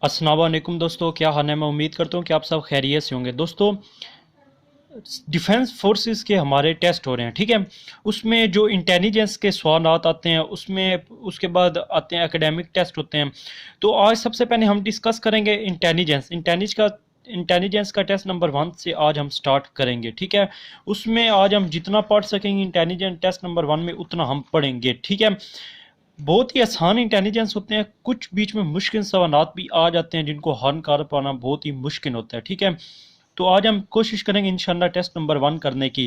अस्सलाम वालेकुम दोस्तों, क्या हाल है। मैं उम्मीद करता हूँ कि आप सब खैरियत से होंगे। दोस्तों, डिफेंस फोर्सेस के हमारे टेस्ट हो रहे हैं, ठीक है। उसमें जो इंटेलिजेंस के सवाल आते हैं, उसमें उसके बाद आते हैं एकेडमिक टेस्ट होते हैं। तो आज सबसे पहले हम डिस्कस करेंगे इंटेलिजेंस का टेस्ट नंबर 1 से आज हम स्टार्ट करेंगे, ठीक है। उसमें आज हम जितना पढ़ सकेंगे इंटेलिजेंस टेस्ट नंबर 1 में उतना हम पढ़ेंगे, ठीक है। बहुत ही आसान इंटेलिजेंस होते हैं, कुछ बीच में मुश्किल सवालात भी आ जाते हैं जिनको हल कर पाना बहुत ही मुश्किल होता है, ठीक है। तो आज हम कोशिश करेंगे इंशाल्लाह टेस्ट नंबर 1 करने की।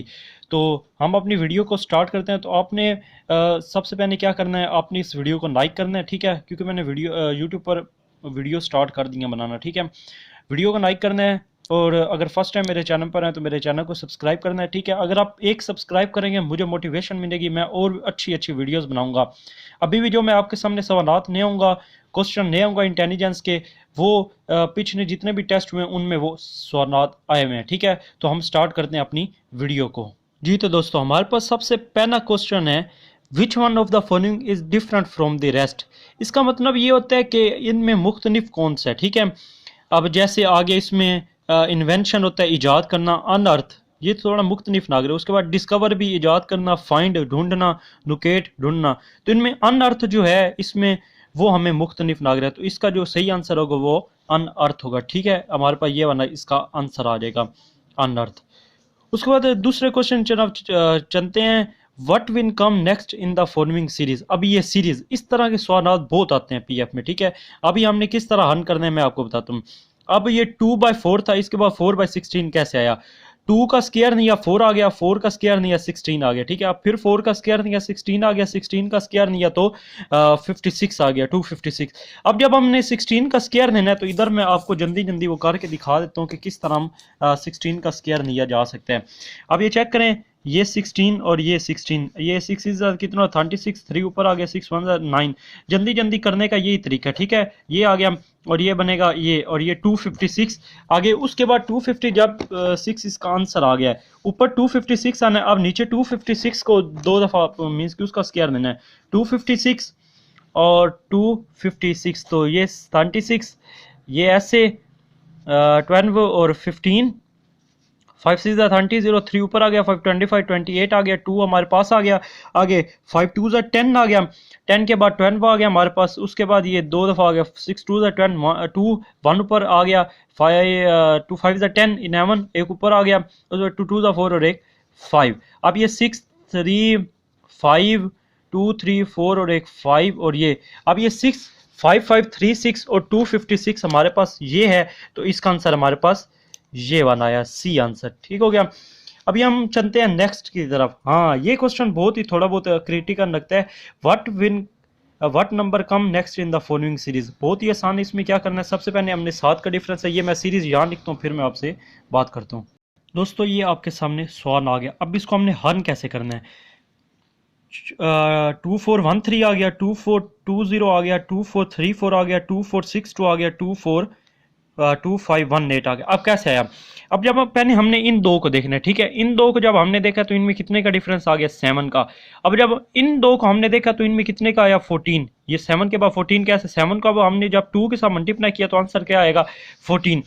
तो हम अपनी वीडियो को स्टार्ट करते हैं। तो आपने सबसे पहले क्या करना है, आपने इस वीडियो को लाइक करना है, ठीक है, क्योंकि मैंने वीडियो यूट्यूब पर वीडियो स्टार्ट कर दिया बनाना, ठीक है। वीडियो को लाइक करना है, और अगर फर्स्ट टाइम मेरे चैनल पर हैं तो मेरे चैनल को सब्सक्राइब करना है, ठीक है। अगर आप एक सब्सक्राइब करेंगे मुझे मोटिवेशन मिलेगी, मैं और अच्छी अच्छी वीडियोस बनाऊंगा। अभी भी जो मैं आपके सामने सवालात ले आऊँगा, क्वेश्चन ले आऊँगा इंटेलिजेंस के, वो पिछले जितने भी टेस्ट हुए हैं उनमें वो सवालात आए हुए हैं, ठीक है। तो हम स्टार्ट करते हैं अपनी वीडियो को। जी तो दोस्तों, हमारे पास सबसे पहला क्वेश्चन है, which one of the following is different from the rest. इसका मतलब ये होता है कि इनमें मुख्तलिफ कौन सा है, ठीक है। अब जैसे आगे इसमें इन्वेंशन होता है ईजाद करना, अनअर्थ, ये थोड़ा मुख्तलिफ नागर है। उसके बाद डिस्कवर भी ईजाद करना, फाइंड ढूंढना, लोकेट ढूंढना। तो इनमें अनअर्थ जो है इसमें वो हमें मुख्तलिफ नागर है। तो इसका जो सही आंसर होगा वो अनअर्थ होगा, ठीक है। हमारे पास ये वाला इसका आंसर आ जाएगा, अनअर्थ। उसके बाद दूसरे क्वेश्चन चलते हैं, what will come next in the following series. अभी ये सीरीज, इस तरह के सवाल बहुत आते हैं पीएफ में, ठीक है। अभी हमने किस तरह हल करना है मैं आपको बताता हूँ। अब ये 2/4 था, इसके बाद 4/16 कैसे आया। 2 का स्क्वायर नहीं, या 4 आ गया, 4 का स्क्वायर नहीं, या 16 आ गया, ठीक है। अब फिर 4 का स्क्वायर नहीं, या 16 आ गया, 16 का स्क्वायर नहीं, या तो 56 आ गया, 256। अब जब हमने 16 का स्क्वायर लेना है तो इधर मैं आपको जल्दी जल्दी वो करके दिखा देता हूँ कि किस तरह हम 16 का स्क्वायर लिया जा सकता है। अब ये चेक करें, ये 16 और ये 16, ये 6 इज कितना 36, 3 ऊपर आ गया, 6 1 9। जल्दी जल्दी करने का यही तरीका, ठीक है। ये आ गया, और ये बनेगा ये, और ये 256 आगे। उसके बाद 250, जब 6 इसका आंसर आ गया है, ऊपर 256 आना है। अब नीचे 256 को 2 दफा मीन्स कि उसका स्क्वायर देना है, 256 और 256, तो ये 36, ये ऐसे 12 और 15, 5 6 30, 0 3 ऊपर आ गया, 5 25 28 आ गया, 2 हमारे पास आ गया आगे, 5 2 10 आ गया, 10 के बाद 12 आ गया हमारे पास। उसके बाद ये 2 दफ़ा आ गया, 6 2 10, 2 1 ऊपर आ गया, 5 2 5 10 11, एक ऊपर आ गया, उसके बाद 2 2 4 और एक 5। अब ये 6 3 5 2 3 4 और एक 5, और ये अब ये 6 5 5 3 6 और 256 हमारे पास ये है। तो इसका आंसर हमारे पास ये वाला आया, सी आंसर, ठीक हो गया। अभी हम चलते हैं नेक्स्ट की तरफ। हाँ, ये क्वेश्चन बहुत ही थोड़ा बहुत क्रिटिकल लगता है, what number come next in the following series. बहुत ही आसान है, इसमें क्या करना है, सबसे पहले हमने 7 का डिफरेंस है, ये मैं सीरीज यहाँ लिखता हूँ, फिर मैं आपसे बात करता हूँ। दोस्तों, ये आपके सामने सवाल आ गया, अब इसको हमने हल कैसे करना है। 2413 आ गया, 2420 आ गया, 2434 आ गया, 2462 आ गया, 2518 आ गया। अब कैसे आया। अब जब पहले हमने इन दो को देखना है, ठीक है। इन दो को जब हमने देखा तो इनमें कितने का डिफरेंस आ गया, 7 का। अब जब इन दो को हमने देखा तो इनमें कितने का आया, 14। ये 7 के बाद 14 कैसे, 7 का हमने जब 2 के साथ मल्टीप्लाई किया तो आंसर क्या आएगा, 14।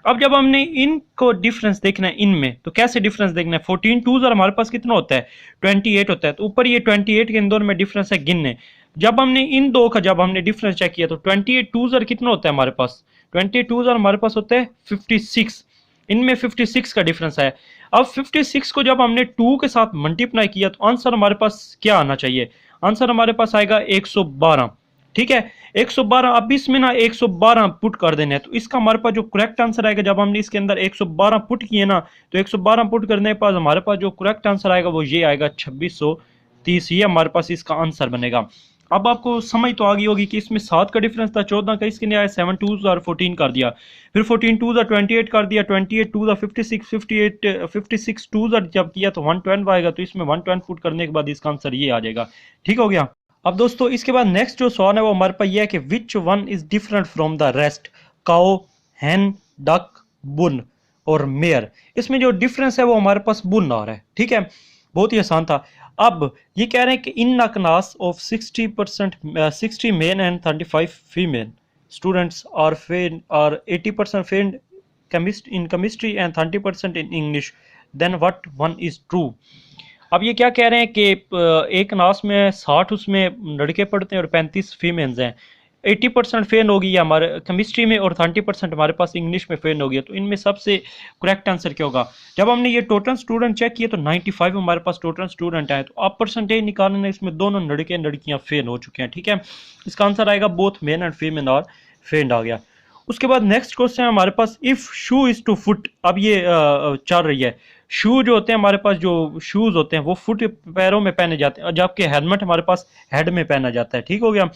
अब जब हमने इनको डिफरेंस देखना है इनमें, तो कैसे डिफरेंस देखना है, 14 2 हमारे पास कितना होता है, 28 होता है। तो ऊपर ये 28 के इन दोनों में डिफरेंस है गिनने। जब हमने इन दो का जब हमने डिफरेंस चेक किया तो 28 2 कितना होता है हमारे पास, 22 हमारे पास होता है 56। इनमें 56 का डिफरेंस है। अब 56 को जब हमने 2 के साथ मल्टीप्लाई किया तो आंसर हमारे पास क्या आना चाहिए, आंसर हमारे पास आएगा 112, ठीक है। 112। अब इसमें ना 112 पुट कर देना है, तो इसका हमारे पास जो करेक्ट आंसर आएगा, जब हमने इसके अंदर 112 पुट किए ना, तो 112 पुट करने के बाद हमारे पास जो करेक्ट आंसर आएगा वो ये आएगा 2630। ये हमारे पास इसका आंसर बनेगा। अब आपको समझ तो आ गई होगी कि इसमें 7 का डिफरेंस था, 14 का, इसके लिए आया 7 2 14 कर दिया, फिर 14 2 28 कर दिया, 28 2 56, 58 56 2 जब किया तो 112 आएगा। तो इसमें 112 पुट करने के बाद इसका आंसर ये आ जाएगा, ठीक हो गया। अब दोस्तों, इसके बाद नेक्स्ट जो सवाल है वो हमारे पास ये है कि which one is different from the rest, cow, hen, duck, bun और मेयर। इसमें जो डिफरेंस है वो हमारे पास बुन आ रहा है, ठीक है। बहुत ही आसान था। अब ये कह रहे हैं कि इन अकनास of 60% 60 men and 35 female, students are 80% failed in chemistry and 30% in English, then what one is true? अब ये क्या कह रहे हैं कि एक क्लास में 60 उसमें लड़के पढ़ते हैं और 35 फीमेल्स हैं, 80% फेल होगी हमारे केमिस्ट्री में और 30% हमारे पास इंग्लिश में फेल हो गया, तो इनमें सबसे करेक्ट आंसर क्या होगा? जब हमने ये टोटल स्टूडेंट चेक किए तो 95 हमारे पास टोटल स्टूडेंट आए, तो आप परसेंटेज निकालने इसमें दोनों लड़के लड़कियां फेल हो चुके हैं। ठीक है, इसका आंसर आएगा both men and female are failed आ गया। उसके बाद नेक्स्ट क्वेश्चन है हमारे पास, if shoe is two foot. अब ये चल रही है, शू जो होते हैं हमारे पास, जो शूज होते हैं वो फुट पैरों में पहने जाते हैं, जबकि हेलमेट हमारे पास हेड में पहना जाता है। ठीक हो गया।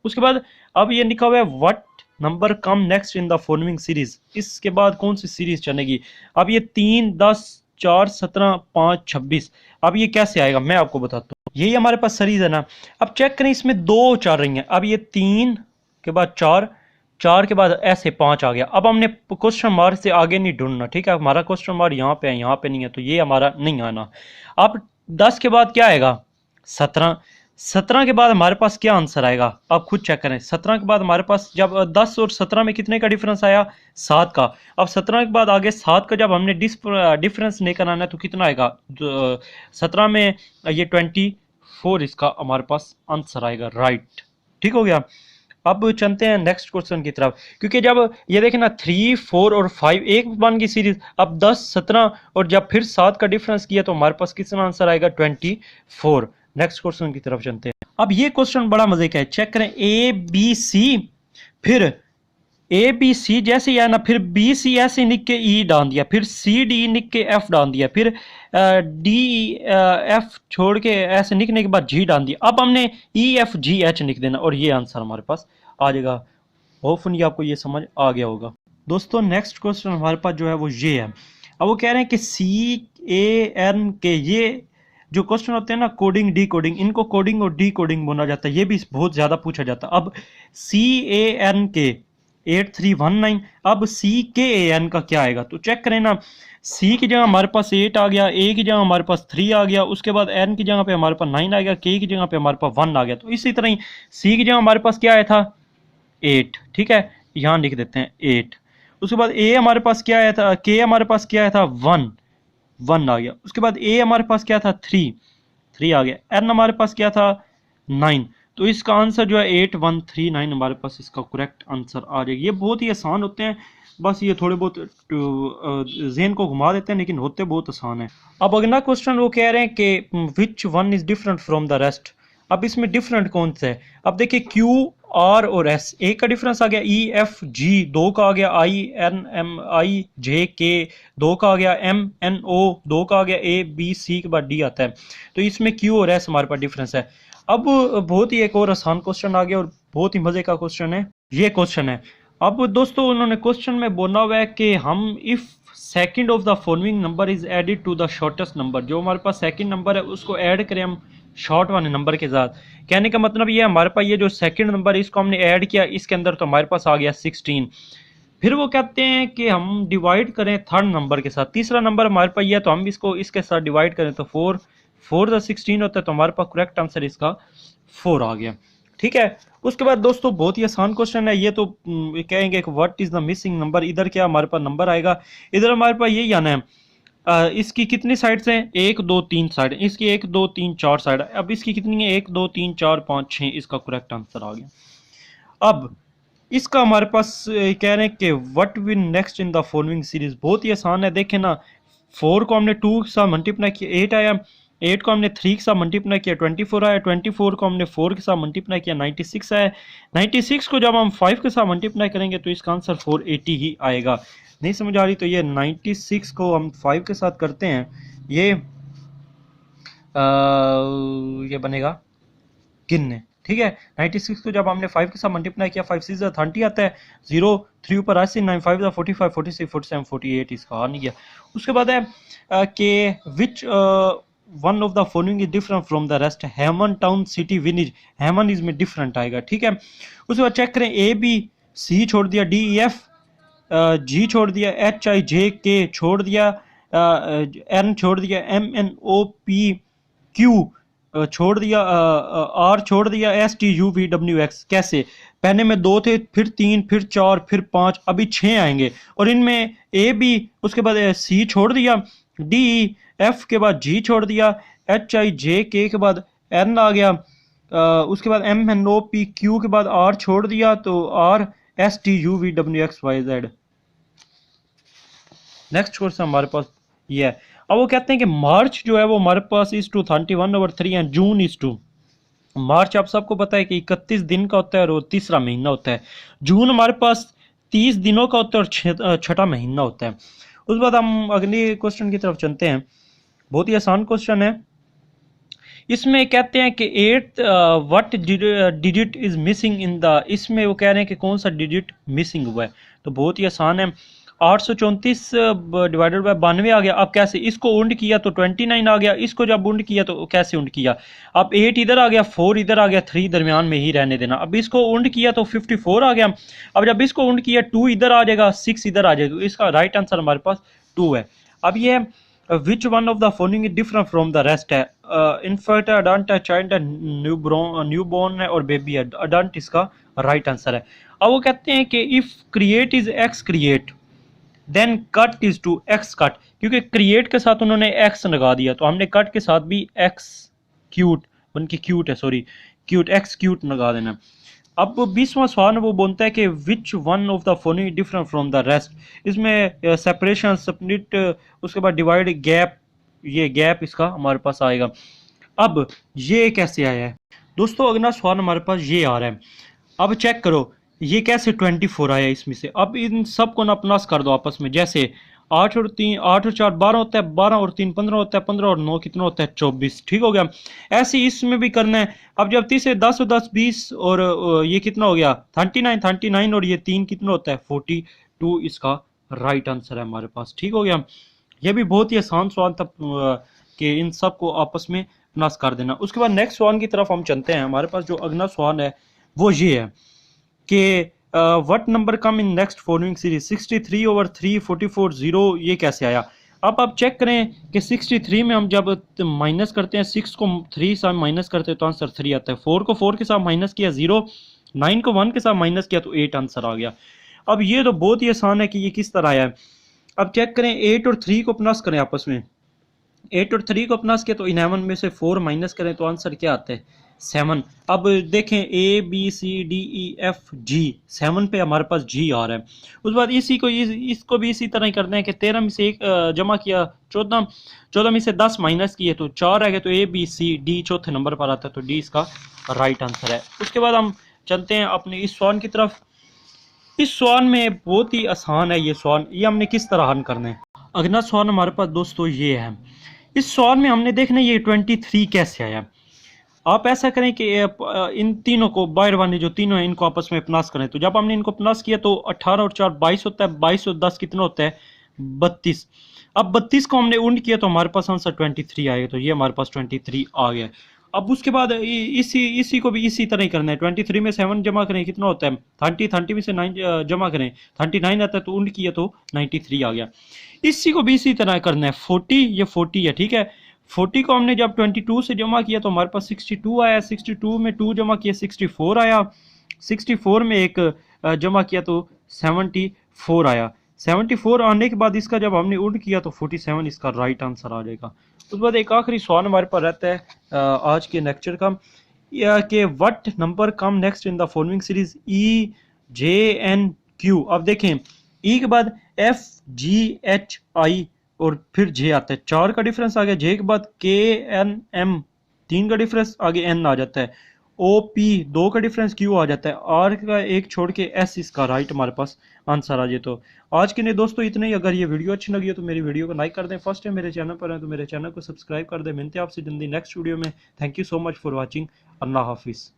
उसके बाद अब ये लिखा हुआ है what number come next in the following series, इसके बाद कौन सी सीरीज चलेगी? अब ये 3, 10, 4, 17, 5, 26, अब ये कैसे आएगा मैं आपको बताता हूँ। यही हमारे पास सीरीज है ना। अब चेक करें, इसमें 2 चल रही हैं। अब ये 3 के बाद 4, 4 के बाद ऐसे 5 आ गया। अब हमने क्वेश्चन मार्क से आगे नहीं ढूंढना। ठीक है, हमारा क्वेश्चन मार्क यहाँ पे है, यहाँ पे नहीं है, तो ये हमारा नहीं आना। अब 10 के बाद क्या आएगा? 17। 17 के बाद हमारे पास क्या आंसर आएगा? आप खुद चेक करें। 17 के बाद हमारे पास जब 10 और 17 में कितने का डिफरेंस आया? 7 का। अब 17 के बाद आगे 7 का जब हमने डिफरेंस लेकर आना है तो कितना आएगा? 17 में ये 24 इसका हमारे पास आंसर आएगा। राइट, ठीक हो गया। अब चलते हैं नेक्स्ट क्वेश्चन की तरफ, क्योंकि जब ये देखें ना 3, 4 और 5 एक बन गई सीरीज। अब 10, 17 और जब फिर 7 का डिफरेंस किया तो हमारे पास कितना आंसर आएगा? 24। नेक्स्ट क्वेश्चन की तरफ चलते हैं। अब ये क्वेश्चन बड़ा मजे का है, चेक करें। ए बी सी, फिर ए बी सी जैसे आया ना, फिर बी सी ऐसे लिख के ई डाल दिया, फिर सी डी लिख के एफ डाल दिया, फिर डी एफ छोड़ के ऐसे लिखने के बाद जी डाल दिया। अब हमने ई एफ जी एच लिख देना और ये आंसर हमारे पास आ जाएगा। होपफुली आपको ये समझ आ गया होगा। दोस्तों नेक्स्ट क्वेश्चन हमारे पास जो है वो ये है। अब वो कह रहे हैं कि सी ए एन के, ये जो क्वेश्चन होते हैं ना कोडिंग डी कोडिंग, इनको कोडिंग और डी कोडिंग बोला जाता है, ये भी बहुत ज्यादा पूछा जाता है। अब सी ए एन के 8319, अब सी के ए एन का क्या आएगा? तो चेक करें ना, सी की जगह हमारे पास 8 आ गया, ए की जगह हमारे पास 3 आ गया, उसके बाद एन की जगह पे हमारे पास 9 आ गया, के की जगह पे हमारे पास 1 आ गया। तो इसी तरह ही सी की जगह हमारे पास क्या आया था? 8। ठीक है, यहाँ लिख देते हैं 8। उसके बाद ए हमारे पास क्या आया था? के हमारे पास क्या आया था? 1 आ गया। उसके बाद ए हमारे पास क्या था? 3 आ गया। एन हमारे पास क्या था? 9। तो इसका आंसर जो है 8139 हमारे पास इसका करेक्ट आंसर आ जाएगा। ये बहुत ही आसान होते हैं, बस ये थोड़े बहुत ज़हन को घुमा देते हैं, लेकिन होते बहुत आसान है। अब अगला क्वेश्चन वो कह रहे हैं कि which one is different from the rest. अब इसमें डिफरेंट कौन सा है? अब देखिए क्यू आर और एस, ए का डिफरेंस आ गया, ई एफ जी 2 का आ गया, आई एन एम आई जे के 2 का आ गया, एम एन ओ 2 का आ गया, ए बी सी के बाद डी आता है। तो इसमें क्यू और एस हमारे पास डिफरेंस है। अब बहुत ही एक और आसान क्वेश्चन आ गया और बहुत ही मजे का क्वेश्चन है। ये क्वेश्चन है, अब दोस्तों उन्होंने क्वेश्चन में बोला हुआ है कि हम if second of the following number is added to the shortest number, जो हमारे पास सेकंड नंबर है उसको ऐड करें हम शॉर्ट वाले नंबर के साथ। कहने का मतलब ये हमारे पास ये जो सेकंड नंबर है इसको हमने ऐड किया इसके अंदर, तो हमारे पास आ गया 16। फिर वो कहते हैं कि हम डिवाइड करें थर्ड नंबर के साथ, तीसरा नंबर हमारे पास ये है तो हम इसको इसके साथ डिवाइड करें तो 4 द 16 होता है, तो हमारे पास करेक्ट आंसर इसका 4 आ गया। ठीक है, उसके बाद दोस्तों बहुत ही आसान क्वेश्चन है ये, तो कहेंगे कि what is the missing number. इधर क्या हमारे पास नंबर आएगा? इधर हमारे पास यही आना है। इसकी कितनी साइड्स हैं? 1 2 3 साइड, इसकी 1 2 3 4 साइड। अब इसकी कितनी है? 1 2 3 4 5 6, इसका करेक्ट आंसर आ गया। अब इसका हमारे पास कह रहे हैं कि what will next in the following series. बहुत ही आसान है, देखें ना, 4 को हमने 2 के साथ मल्टीप्लाई किया 8 आया, 8 को हमने 3 के साथ मल्टीप्लाई किया 24 आया, 24 को हमने 4 के साथ मल्टीप्लाई किया 96 आया, 96 को जब हम 5 के साथ मल्टीप्लाई करेंगे तो इसका आंसर 480 ही आएगा। नहीं समझ आ रही तो ये 96 को हम 5 के साथ करते हैं, ये बनेगा किन्ने। ठीक है, 96 को जब हमने 5 के साथ मल्टीप्लाई किया 5 6 30 आता है, 0 3 ऊपर 80, 9 5 45 46 47 48, इसका आ नहीं गया। उसके बाद है कि which one of the following is different from the rest. Heman town city village, Heman is में डिफरेंट आएगा। ठीक है, उसके बाद चेक करें, ए बी सी छोड़ दिया, डी ई एफ जी छोड़ दिया, एच आई जे के छोड़ दिया, एन छोड़ दिया, M N O P Q छोड़ दिया, आर छोड़ दिया, S T U V W X. कैसे? पहले में 2 थे, फिर 3, फिर 4, फिर 5, अभी 6 आएंगे। और इनमें ए बी, उसके बाद सी छोड़ दिया, डी एफ के बाद जी छोड़ दिया, एच आई जे के बाद एन आ गया, उसके बाद M N O P Q के बाद आर छोड़ दिया, तो R S T U V W X Y Z. Next question हमारे पास ये है। अब वो कहते हैं कि मार्च जो है वो हमारे पास is to 31/3 and June is to. March आप सबको पता है कि 31 दिन का होता है और वो तीसरा महीना होता है। जून हमारे पास 30 दिनों का होता है और छठा महीना होता है। उस बाद हम अगले क्वेश्चन की तरफ चलते हैं। बहुत ही आसान क्वेश्चन है। इसमें कहते हैं कि 8 what digit is missing in the, इसमें वो कह रहे हैं कि कौन सा डिजिट मिसिंग हुआ है। तो बहुत ही आसान है। 834 डिवाइडेड बाय 92 आ गया। अब कैसे? इसको उंड किया तो 29 आ गया, इसको जब उंड किया तो कैसे उंड किया? अब 8 इधर आ गया, 4 इधर आ गया, 3 दरमियान में ही रहने देना। अब इसको उंड किया तो 54 आ गया। अब जब इसको उंड किया 2 इधर आ जाएगा, 6 इधर आ जाएगा, तो इसका राइट आंसर हमारे पास 2 है। अब ये which one of the following is different from the rest है। इनफैक्ट अडल्ट है, चाइल्ड है, न्यू बोर्न है और बेबी है। अडल्ट इसका राइट आंसर है। अब वो कहते हैं कि if create is X create then cut is to X cut, क्योंकि क्रिएट के साथ उन्होंने एक्स लगा दिया, तो हमने कट के साथ भी एक्स क्यूट, उनकी क्यूट है, सॉरी क्यूट, एक्स क्यूट लगा देना। अब 20वां सवाल वो बोलता है कि which one of the following different from the rest. इसमें सेपरेशन, स्प्लिट, उसके बाद डिवाइड, गैप, ये गैप इसका हमारे पास आएगा। अब ये कैसे आया है दोस्तों? अगला सवाल हमारे पास ये आ रहा है। अब चेक करो ये कैसे 24 आया इसमें से। अब इन सब को ना प्लस कर दो आपस में। जैसे 8 और 3, 8 और 4 12 होता है, 12 और 3 15 होता है, 15 और 9 कितना होता है? 24। ठीक हो गया। ऐसे ही इसमें भी करना है। अब जब 30 है, 10 और 10 20 और ये कितना हो गया? 39, 39 और ये 3 कितना होता है? 42 इसका राइट आंसर है हमारे पास। ठीक हो गया। ये भी बहुत ही आसान सवाल था कि इन सब को आपस में प्लस कर देना। उसके बाद नेक्स्ट सवाल की तरफ हम चलते हैं। हमारे पास जो अगला सवाल है वो ये है कि what number come in next following series. 63/3 44 0, ये कैसे आया? अब आप चेक करें कि 63 में हम जब माइनस करते हैं, 6 को 3 से माइनस करते हैं तो आंसर 3 आता है। 4 को 4 के साथ माइनस किया 0, 9 को 1 के साथ माइनस किया तो 8 आंसर आ गया। अब ये तो बहुत ही आसान है कि ये किस तरह आया है। अब चेक करें 8 और 3 को प्लस करें आपस में। 8 और 3 को प्लस किया तो 11 में से 4 माइनस करें तो आंसर क्या आता है? 7। अब देखें A B C D E F G, 7 पे हमारे पास जी आ रहा है। उस बाद इसी को इसको भी इसी तरह ही करते हैं कि 13 में से 1 जमा किया, 14 में से 10 माइनस किए तो 4 आ गया, तो ए बी सी डी चौथे नंबर पर आता है, तो डी इसका राइट आंसर है। उसके बाद हम चलते हैं अपने इस सवाल की तरफ। इस सवाल में बहुत ही आसान है ये सवाल, ये हमने किस तरह हल करना है। अगला सवाल हमारे पास दोस्तों ये है। इस सवाल में हमने देखना ये 23 कैसे आया। आप ऐसा करें कि इन तीनों को, बाहर वाले जो तीनों हैं इनको आपस में प्लस करें। तो जब हमने इनको प्लस किया तो 18 और 4 22 होता है, 22 और 10 कितना होता है? 32। अब 32 को हमने उंड किया तो हमारे पास आंसर 23 आएगा, तो ये हमारे पास 23 आ गया। अब उसके बाद इसी इसी को भी इसी तरह ही करना है। 23 में 7 जमा करें कितना होता है? 30 में से 9 जमा करें 39 आता है, तो उंड किया तो 93 आ गया। इसी को भी इसी तरह करना है। 40, ये 40 है, ठीक है। 40 को हमने जब 22 से जमा किया तो हमारे पास 62 आया, 62 में 2 जमा किया 64 आया, 64 में 1 जमा किया तो 74 आया। 74 आने के बाद इसका जब हमने उल्ट किया तो 47 इसका राइट आंसर आ जाएगा। उसके बाद एक आखिरी सवाल हमारे पास रहता है आज के लेक्चर का, कि what number come next in the following series E J N Q. अब देखें ई के बाद एफ जी एच आई और फिर जे आता है, 4 का डिफरेंस आ गया। जे के बाद के एन एम 3 का डिफरेंस, आगे एन आ जाता है। ओ पी 2 का डिफरेंस क्यू आ जाता है। आर का एक छोड़ के एस इसका राइट हमारे पास आंसर आ जाए। तो आज के लिए दोस्तों इतना ही। अगर ये वीडियो अच्छी लगी हो तो मेरी वीडियो को लाइक कर दें। फर्स्ट टाइम मेरे चैनल पर है तो मेरे चैनल को सब्सक्राइब कर दें। मिलते हैं आपसे जल्दी नेक्स्ट वीडियो में। Thank you so much for watching. अल्लाह हाफिज़।